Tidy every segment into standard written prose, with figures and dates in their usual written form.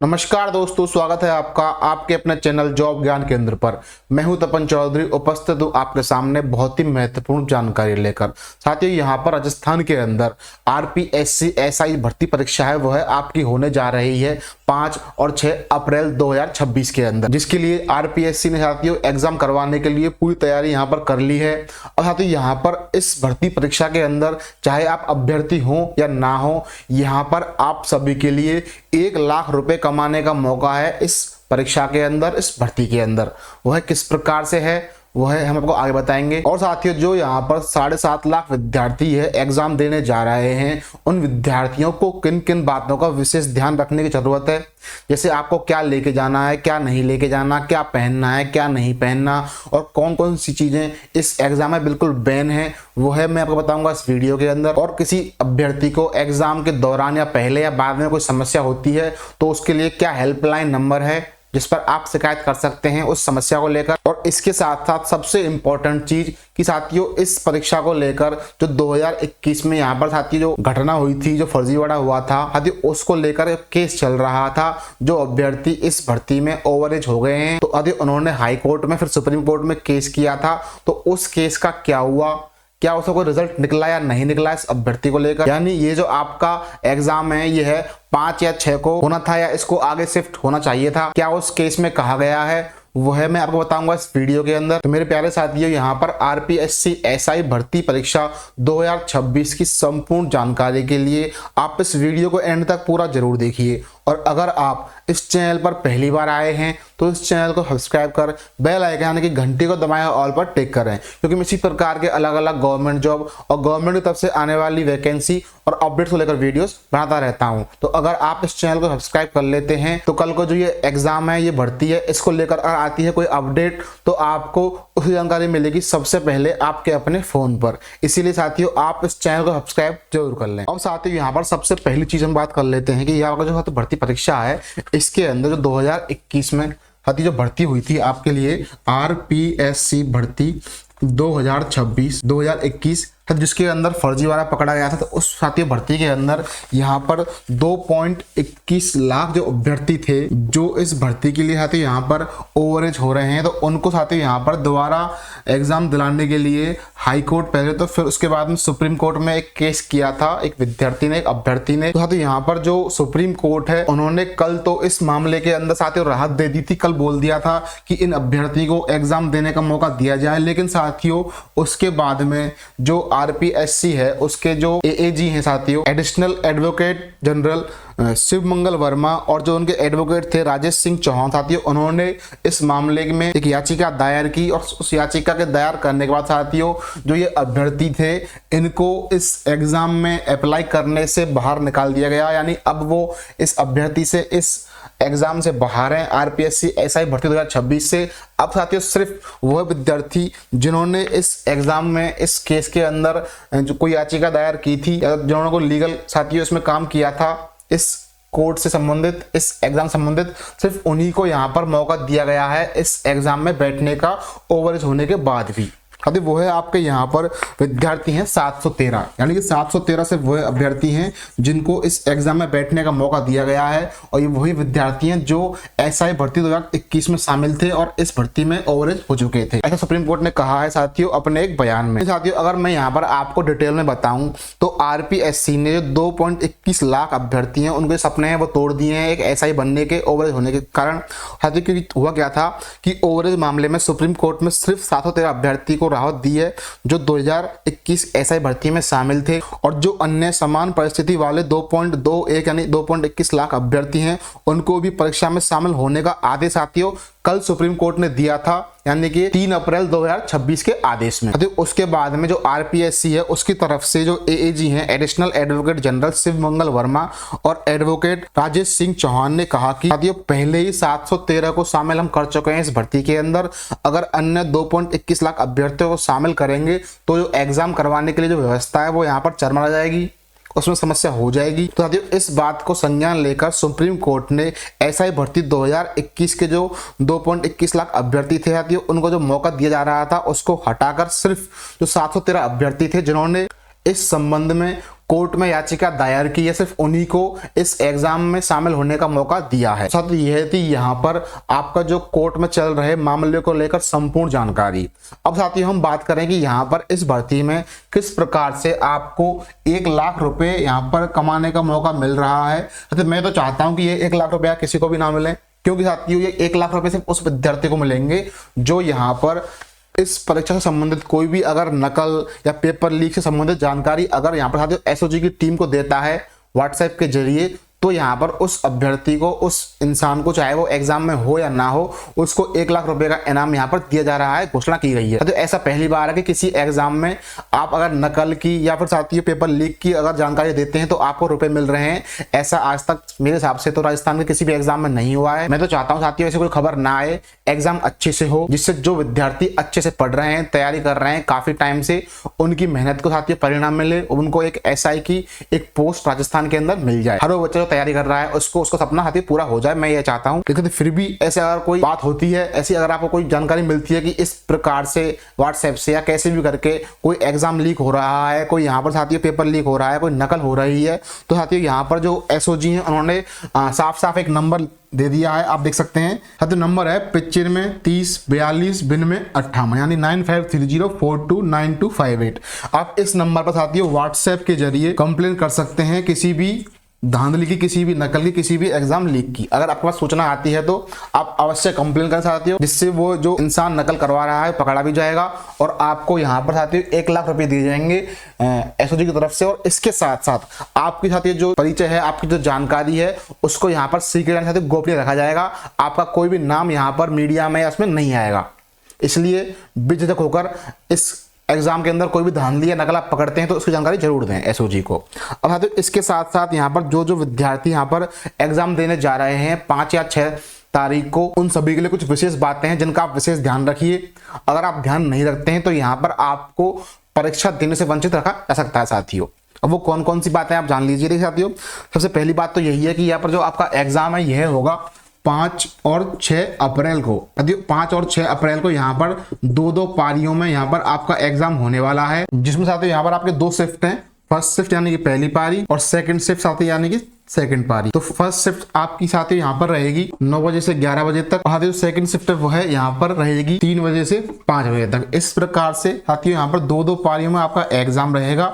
नमस्कार दोस्तों, स्वागत है आपका आपके अपने चैनल जॉब ज्ञान केंद्र पर। मैं हूं तपन चौधरी, उपस्थित हूं आपके सामने बहुत ही महत्वपूर्ण जानकारी लेकर। साथियों, यहां पर राजस्थान के अंदर आरपीएससी एसआई भर्ती परीक्षा है, वह आपकी होने जा रही है 5 और 6 अप्रैल 2026 के अंदर, जिसके लिए आरपीएससी ने साथियों एग्जाम करवाने के लिए पूरी तैयारी यहां पर कर ली है। और साथियों, यहां पर इस भर्ती परीक्षा के अंदर चाहे आप अभ्यर्थी हो या ना हो, यहां पर आप सभी के लिए 1 लाख रुपए कमाने का मौका है इस परीक्षा के अंदर, इस भर्ती के अंदर। वह किस प्रकार से है वह हम आपको आगे बताएंगे। और साथियों, जो यहाँ पर 7.5 लाख विद्यार्थी है एग्जाम देने जा रहे हैं, उन विद्यार्थियों को किन किन बातों का विशेष ध्यान रखने की जरूरत है, जैसे आपको क्या लेके जाना है, क्या नहीं लेके जाना, क्या पहनना है, क्या नहीं पहनना, और कौन कौन सी चीजें इस एग्जाम में बिल्कुल बैन है, वो है मैं आपको बताऊंगा इस वीडियो के अंदर। और किसी अभ्यर्थी को एग्जाम के दौरान या पहले या बाद में कोई समस्या होती है तो उसके लिए क्या हेल्पलाइन नंबर है जिस पर आप शिकायत कर सकते हैं उस समस्या को लेकर। और इसके साथ साथ सबसे इंपॉर्टेंट चीज कि साथियों, इस परीक्षा को लेकर जो 2021 में यहाँ पर साथियों जो घटना हुई थी, जो फर्जीवाड़ा हुआ था साथियों, उसको लेकर केस चल रहा था। जो अभ्यर्थी इस भर्ती में ओवरेज हो गए हैं, तो यदि उन्होंने हाई कोर्ट में फिर सुप्रीम कोर्ट में केस किया था, तो उस केस का क्या हुआ, क्या उसका कोई रिजल्ट निकला या नहीं निकला इस अभ्यर्थी को लेकर। यानी ये जो आपका एग्जाम है, ये है 5 या 6 को होना था या इसको आगे शिफ्ट होना चाहिए था, क्या उस केस में कहा गया है वो है मैं आपको बताऊंगा इस वीडियो के अंदर। तो मेरे प्यारे साथियों, यहाँ पर आरपीएससी एसआई भर्ती परीक्षा 2026 की संपूर्ण जानकारी के लिए आप इस वीडियो को एंड तक पूरा जरूर देखिए। और अगर आप इस चैनल पर पहली बार आए हैं तो इस चैनल को सब्सक्राइब कर बेल आइकन यानी कि घंटी को दबाएं और ऑल पर टिक करें, क्योंकि मैं इसी प्रकार के अलग अलग गवर्नमेंट जॉब और गवर्नमेंट की तरफ से आने वाली वैकेंसी और अपडेट्स को लेकर वीडियोस बनाता रहता हूं। तो अगर आप इस चैनल को सब्सक्राइब कर लेते हैं तो कल को जो ये एग्जाम है, ये भर्ती है, इसको लेकर अगर आती है कोई अपडेट तो आपको उसकी जानकारी मिलेगी सबसे पहले आपके अपने फोन पर। इसीलिए साथियों, आप इस चैनल को सब्सक्राइब जरूर कर लें। अब साथियों, यहाँ पर सबसे पहली चीज हम बात कर लेते हैं कि यहाँ पर जो भर्ती परीक्षा है, इसके अंदर जो 2021 में साथी जो भर्ती हुई थी आपके लिए आरपीएससी भर्ती 2021, जिसके अंदर फर्जीवाड़ा पकड़ा गया था, तो उस साथी भर्ती के अंदर यहाँ पर 2.21 लाख जो अभ्यर्थी थे जो इस भर्ती के लिए साथी यहाँ पर ओवरेज हो रहे हैं, तो उनको साथी यहाँ पर दोबारा एग्जाम दिलाने के लिए हाई कोर्ट पहले, तो फिर उसके बाद में सुप्रीम कोर्ट में एक केस किया था एक विद्यार्थी ने, एक अभ्यर्थी ने। तो साथी यहाँ पर जो सुप्रीम कोर्ट है, उन्होंने कल तो इस मामले के अंदर साथियों राहत दे दी थी। कल बोल दिया था कि इन अभ्यर्थी को एग्जाम देने का मौका दिया जाए, लेकिन साथियों उसके बाद में जो आरपीएससी है, उसके जो एएजी हैं साथियों, एडिशनल एडवोकेट जनरल शिव मंगल वर्मा, और जो उनके एडवोकेट थे राजेश सिंह चौहान साथियों, उन्होंने इस मामले में एक याचिका दायर की। और उस याचिका के दायर करने के बाद साथियों, जो ये अभ्यर्थी थे, इनको इस एग्जाम में अप्लाई करने से बाहर निकाल दिया गया। यानी अब वो इस अभ्यर्थी से इस एग्जाम से बाहर हैं, आरपीएससी एसआई भर्ती 2026 से। अब साथियों, सिर्फ वह विद्यार्थी जिन्होंने इस एग्जाम में इस केस के अंदर जो कोई याचिका दायर की थी, जिन्होंने को लीगल साथियों इसमें काम किया था, इस कोर्ट से संबंधित, इस एग्जाम संबंधित, सिर्फ उन्हीं को यहाँ पर मौका दिया गया है इस एग्जाम में बैठने का, ओवरेज होने के बाद भी। अभी वो है आपके यहाँ पर विद्यार्थी हैं 713, यानी कि 713 से वह अभ्यर्थी हैं जिनको इस एग्जाम में बैठने का मौका दिया गया है। और ये वही विद्यार्थी हैं जो एसआई भर्ती 2021 में शामिल थे और इस भर्ती में ओवरेज हो चुके थे, ऐसा सुप्रीम कोर्ट ने कहा है साथियों अपने एक बयान में। साथियों, अगर मैं यहाँ पर आपको डिटेल में बताऊं तो आरपीएससी ने जो 2.21 लाख अभ्यर्थी हैं, उनके सपने हैं वो तोड़ दिए हैं एक एसआई बनने के, ओवरेज होने के कारण। साथियों, क्योंकि हुआ क्या था कि ओवरेज मामले में सुप्रीम कोर्ट में सिर्फ 713 अभ्यर्थी को राहत दी है जो 2021 एसआई भर्ती में शामिल थे, और जो अन्य समान परिस्थिति वाले 2.21 यानी 2.21 लाख अभ्यर्थी हैं, उनको भी परीक्षा में शामिल होने का आदेश साथियों कल सुप्रीम कोर्ट ने दिया था, यानी कि 3 अप्रैल 2026 के आदेश में। उसके बाद में जो आरपीएससी है, उसकी तरफ से जो एएजी हैं, एडिशनल एडवोकेट जनरल शिव मंगल वर्मा और एडवोकेट राजेश सिंह चौहान ने कहा कि साथियों पहले ही 713 को शामिल हम कर चुके हैं इस भर्ती के अंदर। अगर अन्य 2.21 लाख अभ्यर्थियों को शामिल करेंगे तो जो एग्जाम करवाने के लिए जो व्यवस्था है वो यहाँ पर चरमरा जाएगी, उसमें समस्या हो जाएगी। तो साथियों, इस बात को संज्ञान लेकर सुप्रीम कोर्ट ने एसआई भर्ती 2021 के जो 2.21 लाख अभ्यर्थी थे साथियों, उनको जो मौका दिया जा रहा था उसको हटाकर सिर्फ जो 713 अभ्यर्थी थे जिन्होंने इस संबंध में कोर्ट में याचिका दायर की है, सिर्फ उन्हीं को इस एग्जाम में शामिल होने का मौका दिया है। साथ ही यह थी यहाँ पर आपका जो कोर्ट में चल रहे मामले को लेकर संपूर्ण जानकारी। अब साथियों हम बात करें कि यहाँ पर इस भर्ती में किस प्रकार से आपको 1 लाख रुपए यहाँ पर कमाने का मौका मिल रहा है। तो मैं तो चाहता हूँ कि ये 1 लाख रुपया किसी को भी ना मिले, क्योंकि साथियों ये 1 लाख रुपए सिर्फ उस विद्यार्थी को मिलेंगे जो यहाँ पर इस परीक्षा से संबंधित कोई भी अगर नकल या पेपर लीक से संबंधित जानकारी अगर यहाँ पर साथियों एसओजी की टीम को देता है व्हाट्सएप के जरिए, तो यहाँ पर उस अभ्यर्थी को, उस इंसान को, चाहे वो एग्जाम में हो या ना हो, उसको 1 लाख रुपए का इनाम यहाँ पर दिया जा रहा है, घोषणा की गई है। तो ऐसा पहली बार है कि किसी एग्जाम में आप अगर नकल की या फिर साथियों पेपर लीक की अगर जानकारी देते हैं तो आपको रुपए मिल रहे हैं। ऐसा आज तक मेरे हिसाब से तो राजस्थान के किसी भी एग्जाम में नहीं हुआ है। मैं तो चाहता हूँ साथियों ऐसे कोई खबर ना आए, एग्जाम अच्छे से हो, जिससे जो विद्यार्थी अच्छे से पढ़ रहे हैं, तैयारी कर रहे हैं काफी टाइम से, उनकी मेहनत को साथियों परिणाम मिले, उनको एक एसआई की एक पोस्ट राजस्थान के अंदर मिल जाए। हर वो बच्चा जो तैयारी कर रहा है उसको सपना साथियों पूरा हो जाए, मैं ये चाहता हूं। लेकिन फिर भी ऐसे अगर कोई बात होती है, ऐसी अगर आपको कोई जानकारी मिलती है कि इस प्रकार से व्हाट्सएप से या कैसे भी करके कोई एग्जाम लीक हो रहा है, कोई यहाँ पर साथियों पेपर लीक हो रहा है, कोई नकल हो रही है, तो साथियों यहाँ पर जो एसओजी है उन्होंने साफ साफ एक नंबर दे दिया है, आप देख सकते हैं। साथियों नंबर है 95 30 42 58, यानी 9530429258। आप इस नंबर पर साथियों व्हाट्सएप के जरिए कंप्लेन कर सकते हैं किसी भी धांधली की, किसी भी नकल की, किसी भी एग्जाम लीक की। अगर आपके पास सूचना आती है तो आप अवश्य कंप्लेन कर सकते हो, जिससे वो जो इंसान नकल करवा रहा है पकड़ा भी जाएगा और आपको यहाँ पर साथियों 1 लाख रुपए दिए जाएंगे एसओजी की तरफ से। और इसके साथ साथ आपके साथियों जो परिचय है, आपकी जो जानकारी है, उसको यहाँ पर सीक्रेट साथियों गोपनीय रखा जाएगा। आपका कोई भी नाम यहाँ पर मीडिया में उसमें नहीं आएगा। इसलिए बेझिझक होकर इस एग्जाम के अंदर कोई भी धांधली या नकल आप पकड़ते हैं तो उसकी जानकारी जरूर दें एसओजी को। अब साथियों इसके साथ साथ यहाँ पर जो विद्यार्थी यहाँ पर एग्जाम देने जा रहे हैं 5 या 6 तारीख को, उन सभी के लिए कुछ विशेष बातें हैं जिनका आप विशेष ध्यान रखिए। अगर आप ध्यान नहीं रखते हैं तो यहाँ पर आपको परीक्षा देने से वंचित रखा जा सकता है साथियों। अब वो कौन कौन सी बातें आप जान लीजिए। देखिए साथियों सबसे पहली बात तो यही है कि यहाँ पर जो आपका एग्जाम है यह होगा 5 और 6 अप्रैल को। 5 और 6 अप्रैल को यहाँ पर 2-2 पारियों में यहाँ पर आपका एग्जाम होने वाला है, जिसमें साथियों यहाँ पर आपके 2 शिफ्ट हैं। फर्स्ट शिफ्ट यानी कि पहली पारी और सेकंड शिफ्ट साथियों यानी कि सेकंड पारी। तो फर्स्ट शिफ्ट आपकी साथियों यहाँ पर रहेगी 9 बजे से 11 बजे तक। साथियों सेकंड शिफ्ट वो है यहाँ पर रहेगी 3 बजे से 5 बजे तक। इस प्रकार से साथियों यहाँ पर 2-2 पारियों में आपका एग्जाम रहेगा।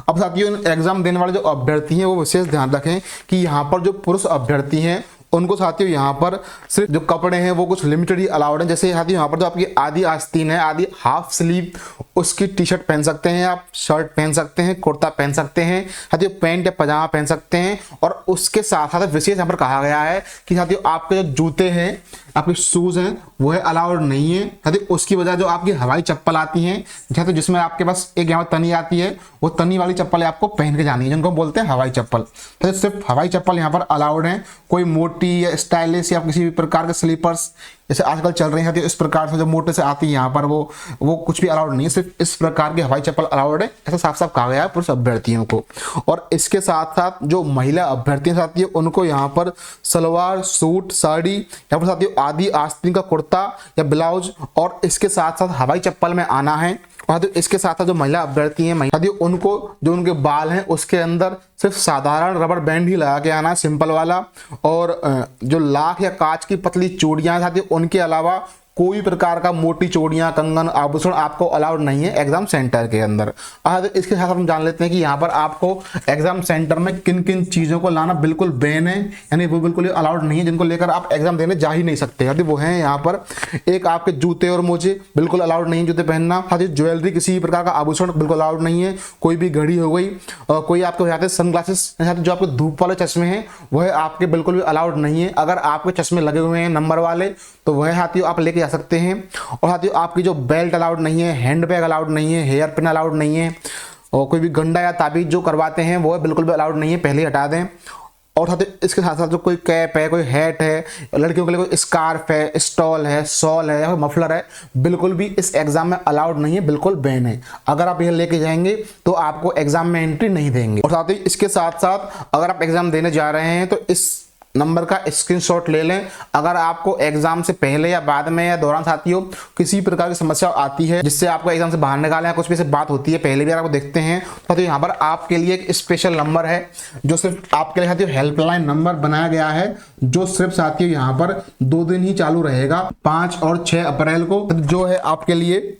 अब साथियों एग्जाम देने वाले जो अभ्यर्थी हैं वो विशेष ध्यान रखें कि यहाँ पर जो पुरुष अभ्यर्थी हैं उनको साथियों यहाँ पर सिर्फ जो कपड़े हैं वो कुछ लिमिटेड ही अलाउड हैं। जैसे साथियों यहाँ पर जो आपकी आधी आस्तीन है, आधी हाफ स्लीव, उसकी टी शर्ट पहन सकते हैं आप, शर्ट पहन सकते हैं, कुर्ता पहन सकते हैं, साथियों पैंट या पजामा पहन सकते हैं। और उसके साथ साथ विशेष यहाँ पर कहा गया है कि साथियों आपके जो जूते हैं, आपके शूज हैं, वो है अलाउड नहीं है। साथियों उसकी वजह जो आपकी हवाई चप्पल आती हैं, जैसे जिसमें आपके पास एक यहाँ तनी आती है, वो तनी वाली चप्पल आपको पहन के जानी है, जिनको बोलते हैं हवाई चप्पल। तो सिर्फ हवाई चप्पल यहाँ पर अलाउड है। कोई मोटी या स्टाइलिश या किसी भी प्रकार के स्लीपर्स जैसे आजकल चल रहे हैं इस प्रकार से जो मोटे से आती है यहाँ पर वो कुछ भी अलाउड नहीं है। सिर्फ इस प्रकार की हवाई चप्पल अलाउड है, ऐसा साफ साफ कहा गया है पुरुष अभ्यर्थियों को। और इसके साथ साथ जो महिला अभ्यर्थियां साथियों उनको यहाँ पर सलवार सूट साड़ी यहाँ पर साथियों आदि आस्तीन का कुर्ता या ब्लाउज और इसके साथ साथ हवाई चप्पल में आना है। और इसके साथ साथ जो महिला अभ्यर्थी हैं उनको जो उनके बाल हैं उसके अंदर सिर्फ साधारण रबर बैंड ही लगा के आना है, सिंपल वाला। और जो लाख या कांच की पतली चूड़ियां साथियों उनके अलावा कोई प्रकार का मोटी चूड़ियां कंगन आभूषण आपको अलाउड नहीं है एग्जाम सेंटर के अंदर। इसके साथ हम जान लेते हैं कि यहाँ पर आपको एग्जाम सेंटर में किन किन चीजों को लाना बिल्कुल बैन है, यानी वो बिल्कुल अलाउड नहीं है, जिनको लेकर आप एग्जाम देने जा ही नहीं सकते। यदि वो है यहाँ पर एक आपके जूते और मोजे बिल्कुल अलाउड नहीं है, जूते पहनना। साथ ज्वेलरी किसी भी प्रकार का आभूषण बिल्कुल अलाउड नहीं है, कोई भी घड़ी हो गई, कोई आपके यहाँ सनग्लासेस जो आपके धूप वाले चश्मे हैं वह आपके बिल्कुल भी अलाउड नहीं है। अगर आपके चश्मे लगे हुए हैं नंबर वाले तो वह साथियों आप लेके जा सकते हैं। और साथियों आपकी जो बेल्ट अलाउड नहीं है, हैंड बैग अलाउड नहीं है, हेयर पिन अलाउड नहीं है, और कोई भी गंडा या ताबीज जो करवाते हैं वो बिल्कुल भी अलाउड नहीं है, पहले ही हटा दें। और साथियों इसके साथ साथ जो कोई कैप है, कोई हैट है, लड़कियों के लिए कोई स्कार्फ है, स्टॉल है, शॉल है या फिर मफलर है, बिल्कुल भी इस एग्जाम में अलाउड नहीं है, बिल्कुल बैन है। अगर आप यह लेके जाएंगे तो आपको एग्जाम में एंट्री नहीं देंगे। और साथ ही इसके साथ साथ अगर आप एग्जाम देने जा रहे हैं तो इस नंबर का स्क्रीनशॉट ले लें। अगर आपको एग्जाम से पहले या बाद में या दौरान साथियों किसी प्रकार की समस्या आती है जिससे आपको एग्जाम से बाहर निकाले या कुछ भी से बात होती है पहले भी आपको देखते हैं तो यहाँ पर आपके लिए एक स्पेशल नंबर है जो सिर्फ आपके लिए साथियों हेल्पलाइन नंबर बनाया गया है, जो सिर्फ साथियों यहाँ पर 2 दिन ही चालू रहेगा, 5 और 6 अप्रैल को, जो है आपके लिए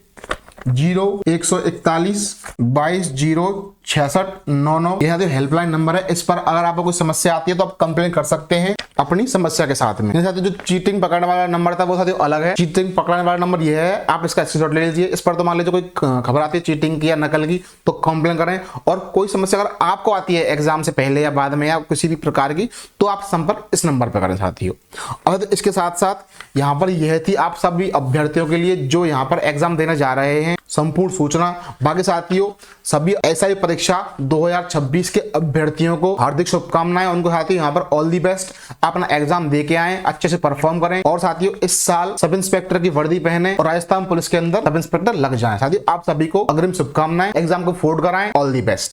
0-141-22-0-66-99 यह जो हेल्पलाइन नंबर है। इस पर अगर आपको कोई समस्या आती है तो आप कंप्लेन कर सकते हैं अपनी समस्या के साथ में। साथ जो चीटिंग पकड़ने वाला नंबर था वो साथियों अलग है। चीटिंग पकड़ने वाला नंबर ये है, आप इसका स्क्रीनशॉट ले लीजिए। इस पर तो मान लीजिए कोई खबर आती है चीटिंग की या नकल की तो कंप्लेन करें, और कोई समस्या अगर आपको आती है एग्जाम से पहले या बाद में या किसी भी प्रकार की तो आप संपर्क इस नंबर पर करें साथियों। और तो इसके साथ साथ यहाँ पर यह थी आप सभी अभ्यर्थियों के लिए जो यहाँ पर एग्जाम देने जा रहे हैं संपूर्ण सूचना। बाकी साथियों सभी एसआई परीक्षा 2026 के अभ्यर्थियों को हार्दिक शुभकामनाएं। उनको साथियों यहाँ पर ऑल दी बेस्ट, अपना एग्जाम दे के आए, अच्छे से परफॉर्म करें और साथियों इस साल सब इंस्पेक्टर की वर्दी पहने और राजस्थान पुलिस के अंदर सब इंस्पेक्टर लग जाएं। साथियों आप सभी को अग्रिम शुभकामनाएं, एग्जाम को फोड़ कराएं, ऑल दी बेस्ट।